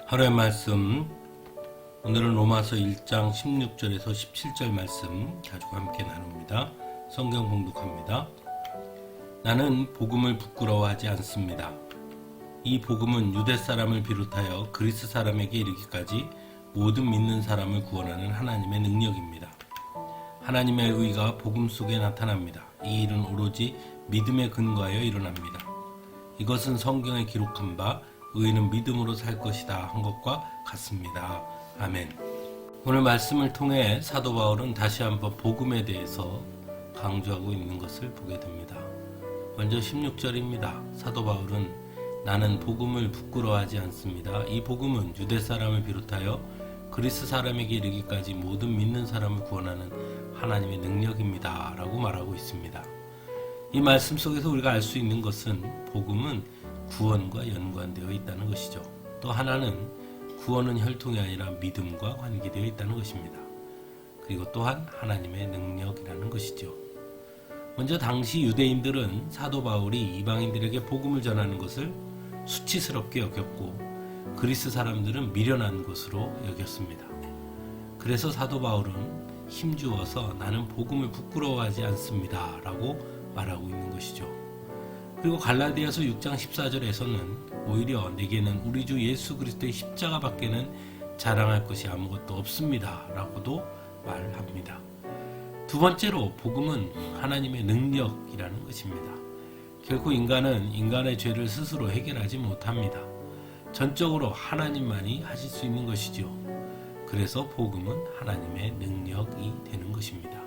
하루의 말씀, 오늘은 로마서 1장 16절에서 17절 말씀 가지고 함께 나눕니다. 성경 봉독합니다. 나는 복음을 부끄러워하지 않습니다. 이 복음은 유대 사람을 비롯하여 그리스 사람에게 이르기까지 모든 믿는 사람을 구원하는 하나님의 능력입니다. 하나님의 의가 복음 속에 나타납니다. 이 일은 오로지 믿음에 근거하여 일어납니다. 이것은 성경에 기록한 바 의인은 믿음으로 살 것이다 한 것과 같습니다. 아멘. 오늘 말씀을 통해 사도 바울은 다시 한번 복음에 대해서 강조하고 있는 것을 보게 됩니다. 먼저 16절입니다. 사도 바울은 나는 복음을 부끄러워하지 않습니다. 이 복음은 유대 사람을 비롯하여 그리스 사람에게 이르기까지 모든 믿는 사람을 구원하는 하나님의 능력입니다 라고 말하고 있습니다. 이 말씀 속에서 우리가 알 수 있는 것은 복음은 구원과 연관되어 있다는 것이죠. 또 하나는 구원은 혈통이 아니라 믿음과 관계되어 있다는 것입니다. 그리고 또한 하나님의 능력이라는 것이죠. 먼저 당시 유대인들은 사도 바울이 이방인들에게 복음을 전하는 것을 수치스럽게 여겼고 그리스 사람들은 미련한 것으로 여겼습니다. 그래서 사도 바울은 힘주어서 나는 복음을 부끄러워하지 않습니다 라고 말하고 있는 것이죠. 그리고 갈라디아서 6장 14절에서는 오히려 내게는 우리 주 예수 그리스도의 십자가 밖에는 자랑할 것이 아무것도 없습니다 라고도 말합니다. 두 번째로 복음은 하나님의 능력이라는 것입니다. 결코 인간은 인간의 죄를 스스로 해결하지 못합니다. 전적으로 하나님만이 하실 수 있는 것이죠. 그래서 복음은 하나님의 능력이 되는 것입니다.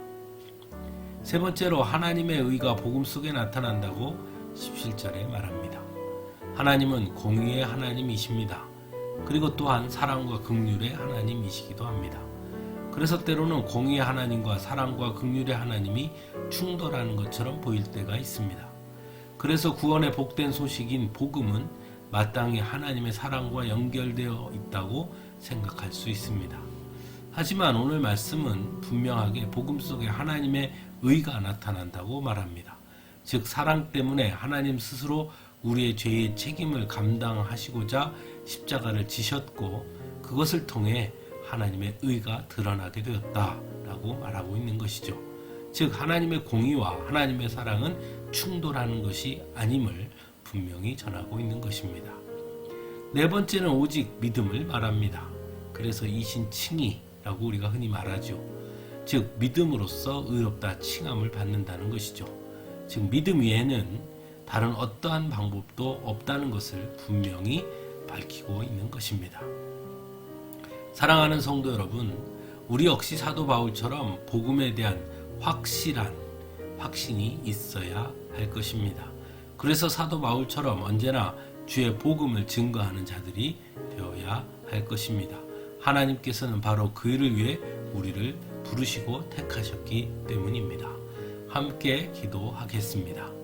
세 번째로 하나님의 의가 복음 속에 나타난다고 17절에 말합니다. 하나님은 공의의 하나님이십니다. 그리고 또한 사랑과 긍휼의 하나님이시기도 합니다. 그래서 때로는 공의의 하나님과 사랑과 긍휼의 하나님이 충돌하는 것처럼 보일 때가 있습니다. 그래서 구원의 복된 소식인 복음은 마땅히 하나님의 사랑과 연결되어 있다고 생각할 수 있습니다. 하지만 오늘 말씀은 분명하게 복음 속에 하나님의 의가 나타난다고 말합니다. 즉 사랑 때문에 하나님 스스로 우리의 죄의 책임을 감당하시고자 십자가를 지셨고 그것을 통해 하나님의 의가 드러나게 되었다라고 말하고 있는 것이죠. 즉 하나님의 공의와 하나님의 사랑은 충돌하는 것이 아님을 분명히 전하고 있는 것입니다. 네 번째는 오직 믿음을 말합니다. 그래서 이신칭의라고 우리가 흔히 말하죠. 즉 믿음으로써 의롭다 칭함을 받는다는 것이죠. 즉 믿음 위에는 다른 어떠한 방법도 없다는 것을 분명히 밝히고 있는 것입니다. 사랑하는 성도 여러분, 우리 역시 사도 바울처럼 복음에 대한 확실한 확신이 있어야 할 것입니다. 그래서 사도 바울처럼 언제나 주의 복음을 증거하는 자들이 되어야 할 것입니다. 하나님께서는 바로 그 일을 위해 우리를 부르시고 택하셨기 때문입니다. 함께 기도하겠습니다.